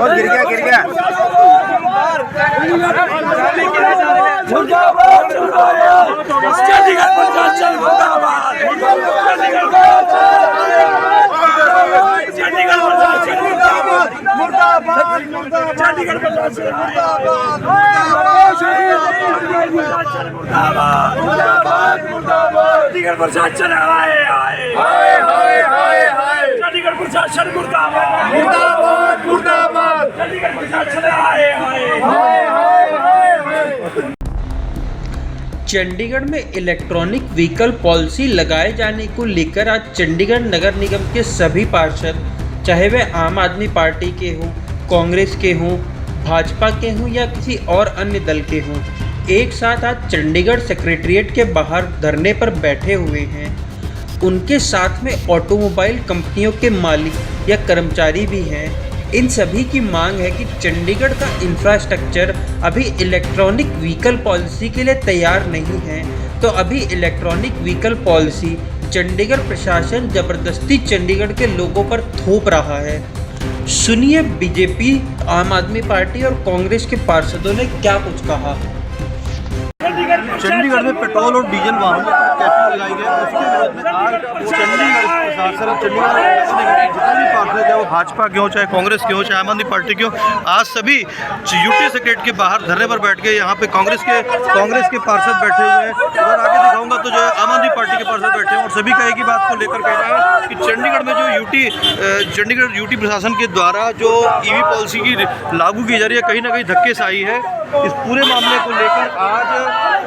और गिर गया चंडीगढ़ प्रशासन चंडीगढ़ प्रशासन मुर्दाबाद मुर्दाबाद चंडीगढ़ प्रशासन चंडीगढ़ में इलेक्ट्रॉनिक व्हीकल पॉलिसी लगाए जाने को लेकर आज चंडीगढ़ नगर निगम के सभी पार्षद, चाहे वे आम आदमी पार्टी के हों, कांग्रेस के हों, भाजपा के हों या किसी और अन्य दल के हों, एक साथ आज चंडीगढ़ सेक्रेटेरिएट के बाहर धरने पर बैठे हुए हैं। उनके साथ में ऑटोमोबाइल कंपनियों के मालिक या कर्मचारी भी हैं। इन सभी की मांग है कि चंडीगढ़ का इंफ्रास्ट्रक्चर अभी इलेक्ट्रॉनिक व्हीकल पॉलिसी के लिए तैयार नहीं है, तो अभी इलेक्ट्रॉनिक व्हीकल पॉलिसी चंडीगढ़ प्रशासन ज़बरदस्ती चंडीगढ़ के लोगों पर थोप रहा है। सुनिए बीजेपी, आम आदमी पार्टी और कांग्रेस के पार्षदों ने क्या कुछ कहा। चंडीगढ़ में पेट्रोल और डीजल वाहनों पर टैक्स लगाई गई, उसके विरोध में आज चंडीगढ़ प्रशासन, चंडीगढ़ जितने भी पार्षद हैं वो भाजपा के हों, चाहे कांग्रेस के हों, चाहे आम आदमी पार्टी के हों, आज सभी यूटी सेक्रेटरीट के बाहर धरने पर बैठ के यहाँ पे कांग्रेस के पार्षद बैठे हुए हैं। उधर आगे दिखाऊंगा तो जो है आम आदमी पार्टी के पार्षद बैठे हैं और सभी का एक ही बात को लेकर कह रहा है कि चंडीगढ़ में जो चंडीगढ़ यूटी प्रशासन के द्वारा जो ईवी पॉलिसी की लागू की जा रही है, कहीं ना कहीं धक्केशाही है। इस पूरे मामले को लेकर आज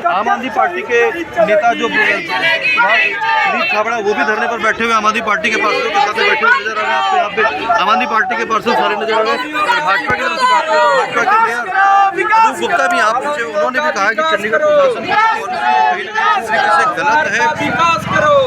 आम आदमी पार्टी के नेता जो सुदीप छाबड़ा वो भी धरने पर बैठे हुए आम आदमी पार्टी के पार्षदों के साथ बैठे हुए नजर आ रहे हैं। आपको यहाँ पे आम आदमी पार्टी के पार्षद सारे नजर आ रहे हैं। और भाजपा की तरफ से बात करें तो भाजपा के मेयर अनूप गुप्ता भी यहाँ पहुंचे, उन्होंने भी कहा कि चंडीगढ़ प्रशासन की पॉलिसी कहीं ना कहीं इस तरीके से गलत है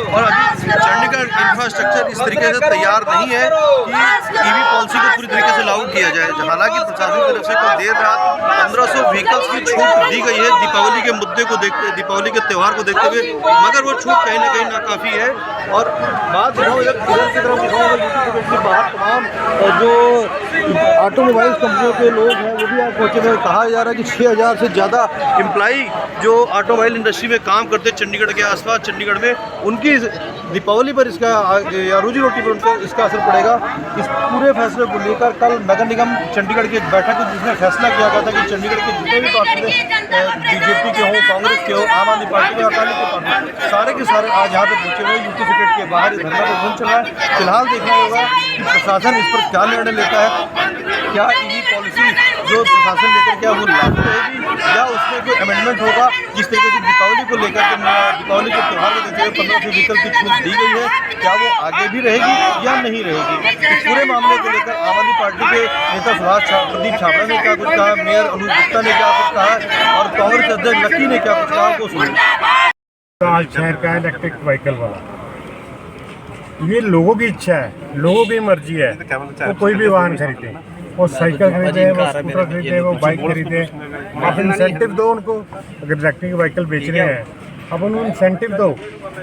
और अभी चंडीगढ़ इंफ्रास्ट्रक्चर इस तरीके से तैयार नहीं है कि ईवी पॉलिसी को पूरी तरीके से लागू किया जाए। हालांकि प्रशासन की तरफ से कल देर रात 1500 व्हीकल्स की छूट दी गई है दीपावली के मुद्दे को देखते, दीपावली के त्यौहार को देखते हुए, मगर वो छूट कहीं ना कहीं नाकाफी है। और बात दिखाऊँ इधर की तरफ दिखाऊँगा बाहर तमाम जो ऑटोमोबाइल कंपनियों के लोग हैं वो भी आज पहुँचे हुए। कहा जा रहा है कि 6000 से ज़्यादा एम्प्लाई जो ऑटोमोबाइल इंडस्ट्री में काम करते हैं चंडीगढ़ के आसपास, चंडीगढ़ में, उनकी दीपावली पर इसका या रोजी रोटी पर उनका इसका असर पड़ेगा। इस पूरे फैसले को लेकर कल नगर निगम चंडीगढ़ की एक बैठक में जिसमें फैसला किया गया था कि चंडीगढ़ के जितने भी पार्षद बीजेपी के हों, कांग्रेस के हों, आम आदमी पार्टी के, अकाली के पार्टी, सारे के सारे आज यहाँ पे पहुंचे हुए यूटी सेक्रेटरीट के बाहर धरना प्रदर्शन चल रहा है। फिलहाल देखना होगा कि प्रशासन इस पर क्या निर्णय लेता है, क्या ईवी पॉलिसी जो प्रशासन लेकर क्या वो लागू रहेगी या उसमें कोई अमेंडमेंट होगा। जिस तरीके से दीपावली को लेकर के दीपावली के त्यौहार को देखते हुए 1500 व्हीकल की छूट दी गई है, क्या वो आगे भी रहेगी या नहीं रहेगी। इस पूरे मामले को लेकर आम आदमी पार्टी के नेता प्रदीप छाबड़ा ने क्या कुछ कहा, मेयर अनूप गुप्ता ने क्या कुछ कहा और कांग्रेस अध्यक्ष लक्की ने क्या कुछ कहा, को सुनिए। आज शहर का इलेक्ट्रिक व्हीकल वाला ये लोगों की इच्छा है, लोगों की मर्जी है। वो कोई भी वाहन खरीदे, वो साइकिल खरीदे, वो स्कूटर खरीदे, वो बाइक खरीदे, आप इंसेंटिव दो उनको। अगर इलेक्ट्रिक व्हीकल बेच रहे हैं अब उनको इंसेंटिव दो,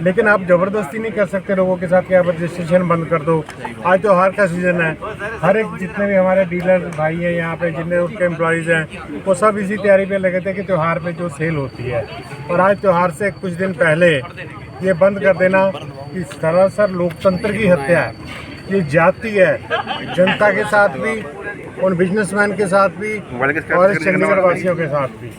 लेकिन आप ज़बरदस्ती नहीं कर सकते लोगों के साथ कि आप रजिस्ट्रेशन बंद कर दो। आज त्योहार का सीज़न है, हर एक जितने भी हमारे डीलर भाई हैं यहाँ पे, जितने उनके एम्प्लॉयज़ हैं, वो सब इसी तैयारी पे लगे थे कि त्यौहार पे जो सेल होती है। और आज त्यौहार से कुछ दिन पहले ये बंद कर देना कि सरासर लोकतंत्र की हत्या है, ये जाति है, जनता के साथ भी, उन बिजनेसमैन के साथ भी और चंडीगढ़ वासियों के साथ भी।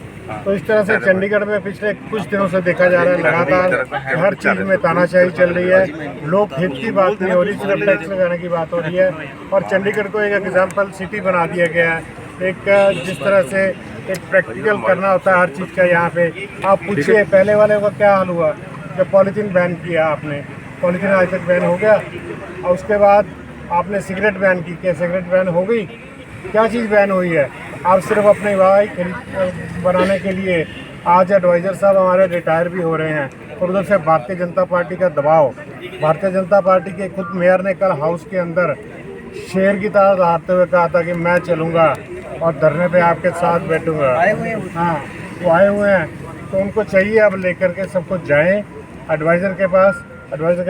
तो इस तरह से चंडीगढ़ में पिछले कुछ दिनों से देखा जा रहा है लगातार हर चीज़ में तानाशाही चल रही है। लोक हित की बात नहीं हो रही, सिर्फ टैक्स लगाने की बात हो रही है। और चंडीगढ़ को एक एग्जाम्पल सिटी बना दिया गया है। एक जिस तरह से एक प्रैक्टिकल करना होता है हर चीज़ का यहाँ पे। आप पूछिए पहले वाले का क्या हाल हुआ जब पॉलीथीन बैन किया आपने, पॉलीथीन आज तक बैन हो गया। और उसके बाद आपने सिगरेट बैन की, क्या सिगरेट बैन हो गई? क्या चीज़ बैन हुई है? आप सिर्फ अपने वाई बनाने के लिए आज एडवाइज़र साहब हमारे रिटायर भी हो रहे हैं और उधर से भारतीय जनता पार्टी का दबाव। भारतीय जनता पार्टी के खुद मेयर ने कल हाउस के अंदर शेर की तरह दहाड़ते हुए कहा था कि मैं चलूँगा और धरने पे आपके साथ बैठूँगा। हाँ, वो आए हुए हैं, तो उनको चाहिए अब लेकर के सब कुछ जाएँ एडवाइज़र के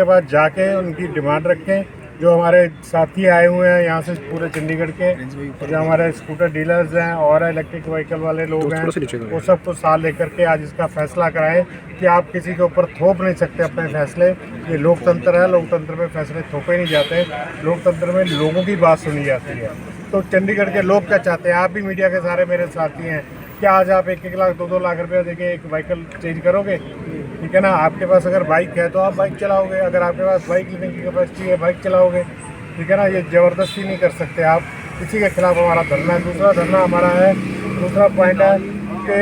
पास जाके उनकी डिमांड रखें जो हमारे साथी आए हुए हैं यहाँ से पूरे चंडीगढ़ के, जो हमारे स्कूटर डीलर्स हैं और इलेक्ट्रिक व्हीकल वाले लोग हैं, वो सबको साथ लेकर के आज इसका फैसला कराएं कि आप किसी के ऊपर थोप नहीं सकते अपने फैसले। ये लोकतंत्र है, लोकतंत्र में फैसले थोपे नहीं जाते, लोकतंत्र में लोगों की बात सुनी जाती है। तो चंडीगढ़ के लोग क्या चाहते हैं, आप भी मीडिया के सारे मेरे साथी हैं, क्या आज आप 1-1 लाख 2-2 लाख रुपया देके एक व्हीकल चेंज करोगे? ठीक है ना, आपके पास अगर बाइक है तो आप बाइक चलाओगे, अगर आपके पास बाइक लेने की कैपेसिटी है बाइक चलाओगे। ठीक है ना, ये ज़बरदस्ती नहीं कर सकते आप। इसी के खिलाफ हमारा धरना है। दूसरा धरना हमारा है, दूसरा पॉइंट है कि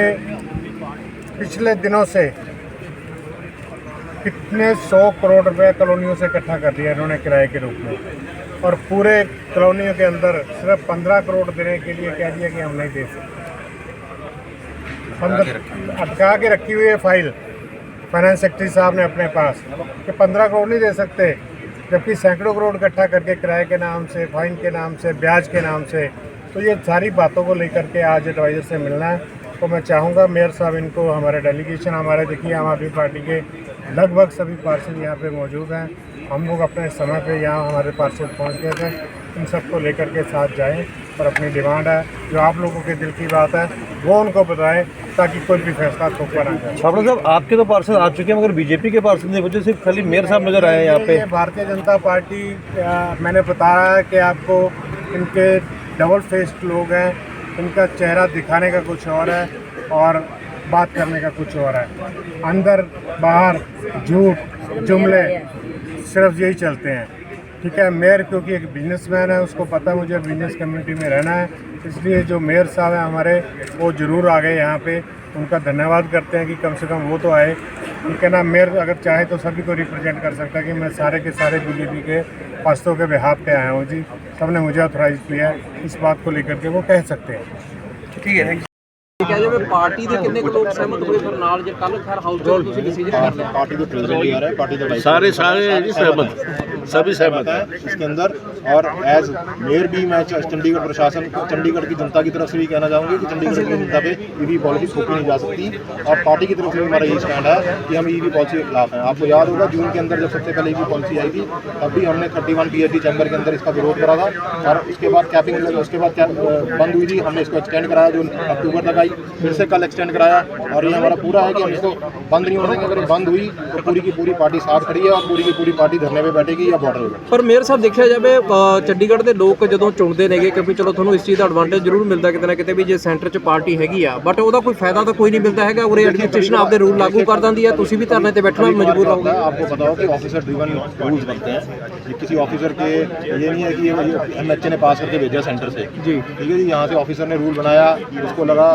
पिछले दिनों से कितने 100 करोड़ रुपए कॉलोनियों से इकट्ठा कर दिया इन्होंने किराए के रूप में, और पूरे कॉलोनियों के अंदर सिर्फ 15 करोड़ देने के लिए कह दिया कि हम नहीं दे सकते। अटका के रखी हुई है फाइल फाइनेंस सेक्रेटरी साहब ने अपने पास कि 15 करोड़ नहीं दे सकते, जबकि सैकड़ों करोड़ इकट्ठा करके किराए के नाम से, फाइन के नाम से, ब्याज के नाम से। तो ये सारी बातों को लेकर के आज एडवाइज़र से मिलना है। तो मैं चाहूँगा मेयर साहब इनको, हमारे डेलीगेशन, हमारे देखिए आम आदमी पार्टी के लगभग सभी पार्षद यहाँ पे मौजूद हैं। हम लोग अपने समय पे यहाँ हमारे पार्षद पहुँच गए थे, इन सबको लेकर के साथ जाएं और अपनी डिमांड है, जो आप लोगों के दिल की बात है वो उनको बताएं, ताकि कोई भी फैसला थोपा ना जाए। छाबड़ा साहब, आपके तो पार्षद आ चुके हैं मगर बीजेपी के पार्षद नहीं बचे, सिर्फ खाली मेयर साहब नजर आए हैं यहाँ पे। भारतीय जनता पार्टी, मैंने बताया है कि आपको इनके डबल फेस्ड लोग हैं, इनका चेहरा दिखाने का कुछ और है और बात करने का कुछ और है। अंदर बाहर झूठ जुमले सिर्फ यही चलते हैं। ठीक है, मेयर क्योंकि एक बिजनेसमैन है, उसको पता है मुझे बिजनेस कम्युनिटी में रहना है, इसलिए जो मेयर साहब हैं हमारे वो ज़रूर आ गए यहाँ पे। उनका धन्यवाद करते हैं कि कम से कम वो तो आए। ठीक है ना, मेयर अगर चाहे तो सभी को रिप्रेजेंट कर सकता है कि मैं सारे के सारे बीजेपी के पार्षदों के बिहाफ पे आया हूँ जी, सबने मुझे ऑथराइज किया है, इस बात को लेकर के वो कह सकते हैं। ठीक है, ਕਿਹਾ ਜਾਵੇ ਪਾਰਟੀ ਦੇ ਕਿੰਨੇ ਕੁ ਲੋਕ ਸਹਿਮਤ ਹੋਏ ਫਿਰ ਨਾਲ ਜੇ ਕੱਲ ਖੈਰ ਹਾਊਸ ਚ ਤੁਸੀਂ ਡਿਸੀਜਨ ਕਰ ਲਿਆ पार्टी के प्रेसिडेंट आ रहा है, पार्टी का सारे जी सहमत, सभी सहमत है इसके अंदर। और एज मेयर भी मैं चंडीगढ़ प्रशासन, चंडीगढ़ की जनता की तरफ से भी कहना चाहूँगी कि चंडीगढ़ की जनता पे ईवी पॉलिसी थोपी नहीं जा सकती, और पार्टी की तरफ से भी हमारा यही स्टैंड है कि हम ईवी पॉलिसी के खिलाफ हैं। आपको याद होगा जून के अंदर जब सबसे पहले ईवी पॉलिसी आई थी, तब भी हमने 31 PhD चैम्बर के अंदर इसका विरोध करा था, और उसके बाद कैपिंग लगी, उसके बाद बंद हुई थी, हमने इसको एक्सटेंड कराया जो अक्टूबर तक आई, फिर से कल एक्सटेंड कराया, और ये हमारा पूरा है कि हम इसको बंद नहीं होने देंगे। अगर बंद हुई तो पूरी की पूरी पार्टी साथ खड़ी है, और पूरी की पूरी ਪਾਰਟੀ ਧਰਨੇ 'ਤੇ ਬੈਠੇਗੀ ਜਾਂ ਬਾਰਡਰ 'ਤੇ। ਪਰ ਮੇਅਰ ਸਾਹਿਬ ਦੇਖਿਆ ਜਾਵੇ ਚੰਡੀਗੜ੍ਹ ਦੇ ਲੋਕ ਜਦੋਂ ਚੁਣਦੇ ਨੇਗੇ, ਕਿਉਂਕਿ ਚਲੋ ਤੁਹਾਨੂੰ ਇਸ ਚੀਜ਼ ਦਾ ਐਡਵਾਂਟੇਜ ਜ਼ਰੂਰ ਮਿਲਦਾ ਕਿਤੇ ਨਾ ਕਿਤੇ ਵੀ ਜੇ ਸੈਂਟਰ 'ਚ ਪਾਰਟੀ ਹੈਗੀ ਆ, ਬਟ ਉਹਦਾ ਕੋਈ ਫਾਇਦਾ ਤਾਂ ਕੋਈ ਨਹੀਂ ਮਿਲਦਾ ਹੈਗਾ। ਉਰੇ ਐਡਮਿਨਿਸਟ੍ਰੇਸ਼ਨ ਆਪਦੇ ਰੂਲ ਲਾਗੂ ਕਰ ਦਿੰਦੀ ਹੈ, ਤੁਸੀਂ भी ਧਰਨੇ 'ਤੇ बैठना मजबूर रहोगे। आपको पता हो कि ऑफिसर ड्रिवन रूल्स बनते हैं, ये किसी ऑफिसर के ये नहीं है कि ये MHA ने पास करके भेजा सेंटर से जी, ठीक है जी। यहाँ से ऑफिसर ने रूल बनाया, उसको लगा,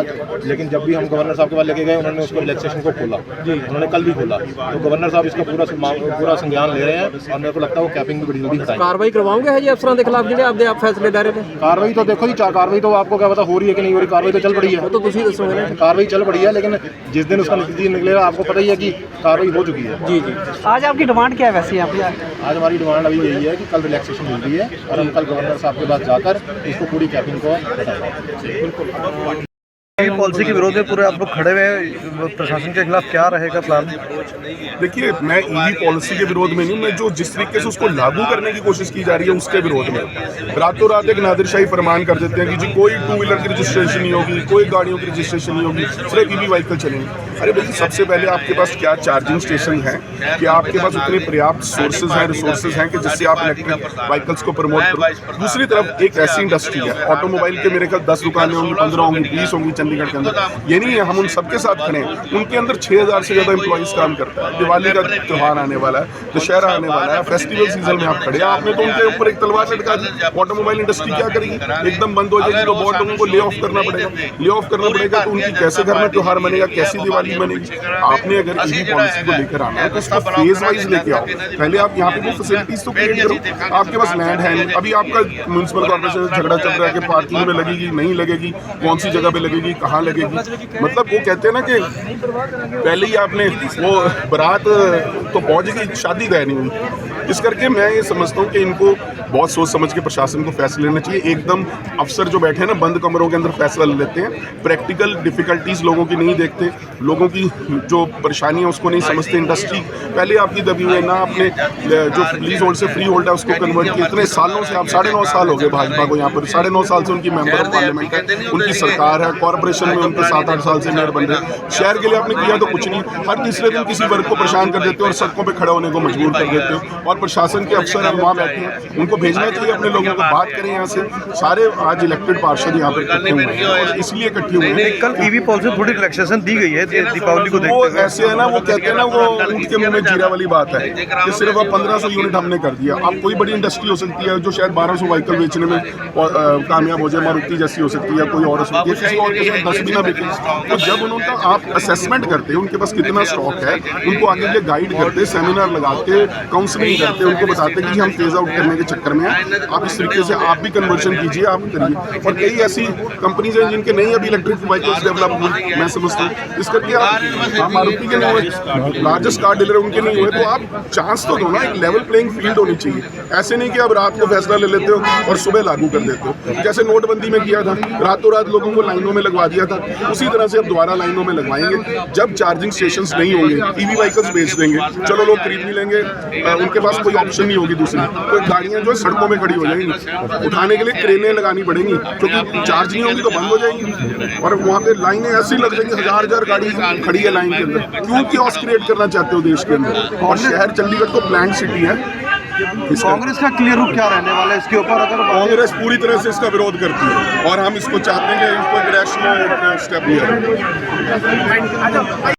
लेकिन जब भी हम गवर्नर साहब के पास लेके गए उन्होंने उसको रिलैक्सेशन को खोला जी, उन्होंने कल भी खोला, तो गवर्नर साहब इसका पूरा संज्ञान ले रहे हैं, और मेरे को लगता है वो कैपिंग भी बड़ी जल्दी हटाएंगे। कार्रवाई करवाओगे है जी अफसरों के खिलाफ ਜਿਹੜੇ ਆਪਦੇ ਆਪ ਫੈਸਲੇ ਲੈ ਰਹੇ ਨੇ? कार्रवाई तो देखो जी, कार्रवाई तो आपको क्या पता हो रही है कि नहीं हो रही, कार्रवाई तो चल पड़ी है, वो तो ਤੁਸੀਂ ਦੱਸੋਗੇ ना। कार्रवाई चल पड़ी है, लेकिन जिस दिन उसका नतीजा निकलेगा आपको पता ही है कि कार्रवाई हो चुकी है। जी जी, आज आपकी डिमांड क्या है वैसे यहाँ पे? आज हमारी डिमांड अभी यही है कि कल रिलैक्सेशन मिल रही है, और हम कल गवर्नर साहब के पास जाकर इसको पूरी कैपिंग को हटाएंगे। पॉलिसी के विरोध में पूरे आप लोग खड़े हुए हैं, प्रशासन के खिलाफ क्या रहेगा प्लान? देखिए, मैं ईवी पॉलिसी के विरोध में नहीं, मैं जो जिस तरीके से उसको लागू करने की कोशिश की जा रही है उसके विरोध में। रातों रात एक नादिरशाही फरमान कर देते हैं कि जी कोई 2 व्हीलर की रजिस्ट्रेशन नहीं होगी, कोई गाड़ियों की रजिस्ट्रेशन नहीं होगी, सिर्फ ईवी व्हीकल चलेंगे। अरे भाई, सबसे पहले आपके पास क्या चार्जिंग स्टेशन है, क्या आपके पास उतने पर्याप्त सोर्सेज हैं, रिसोर्सेज हैं कि जिससे आप इलेक्ट्रिक व्हीकल्स को प्रमोट करो? दूसरी तरफ एक ऐसी इंडस्ट्री है ऑटोमोबाइल के, मेरे ख्याल 10 दुकानें होंगी, 15 होंगी, 20 होंगी चंडीगढ़ के अंदर। ये नहीं है हम उन सबके साथ खड़े हैं, उनके अंदर 6000 से ज़्यादा एम्प्लॉइज काम करता है। दिवाली का त्यौहार आने वाला है, दशहरा आने वाला है, फेस्टिवल सीजन में आप खड़े हैं, आपने तो उनके ऊपर एक तलवार लटका दी। ऑटोमोबाइल इंडस्ट्री क्या करेगी? एकदम बंद हो जाएगी तो बहुत लोगों को ले ऑफ करना पड़ेगा, ले ऑफ करना पड़ेगा तो उनकी कैसे घर में त्यौहार मनेगा, कैसी दिवाली मनेगी? आपने अगर ईवी पॉलिसी को लेकर आना है तो उसको फेज वाइज लेके आओ। पहले आप यहाँ पे वो फैसिलिटीज तो क्रिएट करो। आपके पास लैंड है नहीं, अभी आपका म्यूनसिपल कॉर्पोरेशन से झगड़ा चल रहा है कि पार्किंग में लगेगी नहीं लगेगी, कौन सी जगह पे लगेगी, कहाँ लगेगी। मतलब वो कहते हैं ना कि पहले ही आपने वो बारात तो पहुंच गई, शादी तय नहीं हुई। इस करके मैं ये समझता हूँ कि इनको बहुत सोच समझ के प्रशासन को फैसले लेने चाहिए। एकदम अफसर जो बैठे हैं ना बंद कमरों के अंदर फैसला ले लेते हैं, प्रैक्टिकल डिफिकल्टीज लोगों की नहीं देखते, लोगों की जो परेशानी है उसको नहीं समझते। इंडस्ट्री पहले आपकी दबी हुई है ना, आपने जो लीज होल्ड से फ्री होल्ड है उसको कन्वर्ट किया। इतने सालों से आप 9.5 साल हो गए भाजपा को यहाँ पर, 9.5 साल से उनकी मेंबर ऑफ पार्लियामेंट है, उनकी सरकार है, कॉर्पोरेशन में उनके 7-8 साल से मेयर बन रहे हैं। शहर के लिए आपने किया तो कुछ नहीं, हर तीसरे दिन किसी वर्ग को परेशान कर देते हो और सड़कों पर खड़े होने को मजबूर कर देते हो। और प्रशासन के अफसर हैं वहाँ बैठे हैं, उनको भेजना चाहिए अपने लोगों को, बात करें यहाँ से। सारे आज इलेक्टेड पार्षद यहाँ पर इकट्ठे हुए हैं और इसलिए इकट्ठे हुए हैं। कल ईवी पॉलिसी थोड़ी रिलैक्सेशन दी गई है दीपावली को वो देखते हुए। ऐसे है ना, वो कहते हैं ना, वो ऊँट के मुंह में जीरा वाली बात है कि सिर्फ अब 1500 यूनिट हमने कर दिया। अब कोई बड़ी इंडस्ट्री हो सकती है जो शायद 1200 व्हीकल बेचने में कामयाब हो जाए, मारुति जैसी हो सकती है, कोई और हो सकती है, किसी और के साथ 10 भी ना बिके। तो जब उनका आप असेसमेंट करते हैं उनके पास कितना स्टॉक है, उनको आगे लिए गाइड करते, सेमिनार लगाते, काउंसलिंग करते, उनको बताते कि हम फेज आउट करने के चक्कर में हैं, आप इस तरीके से आप भी कन्वर्जन कीजिए, आप करिए। और कई ऐसी कंपनीज हैं जिनके नहीं अभी इलेक्ट्रिक व्हीकल्स डेवलप हुए, मैं समझता हूँ। इस करके आप मारुति के नहीं हुए, लार्जेस्ट कार डीलर उनके नहीं हुए, तो आप चांस तो दो ना, एक लेवल प्लेइंग फील्ड होनी चाहिए। ऐसे नहीं कि आप रात को फैसला ले लेते हो और सुबह लागू कर देते हो, जैसे नोटबंदी में किया था, रातों रात लोगों को लाइनों में लगवा दिया था। उसी तरह से अब दोबारा लाइनों में लगवाएंगे। जब चार्जिंग स्टेशंस नहीं होंगे, ईवी व्हीकल्स बेच देंगे, चलो लोग खरीद भी लेंगे, उनके पास कोई ऑप्शन नहीं होगी दूसरी, तो गाड़ियाँ जो है सड़कों में खड़ी हो जाएंगी, उठाने के लिए क्रेनें लगानी पड़ेंगी, क्योंकि चार्ज नहीं होगी तो बंद हो जाएंगी। और वहाँ पे लाइनें ऐसी लग जाएंगी, हजार गाड़ी खड़ी है लाइन के अंदर। क्यों कियोस्क क्रिएट करना चाहते हो देश के अंदर? और शहर चंडीगढ़ तो प्लांट सिटी है। कांग्रेस का क्लियर रुख क्या रहने वाला है इसके ऊपर? अगर कांग्रेस पूरी तरह से इसका विरोध करती है और हम इसको चाहते हैं कि इसको एक रैशनल स्टेप लिया जाए।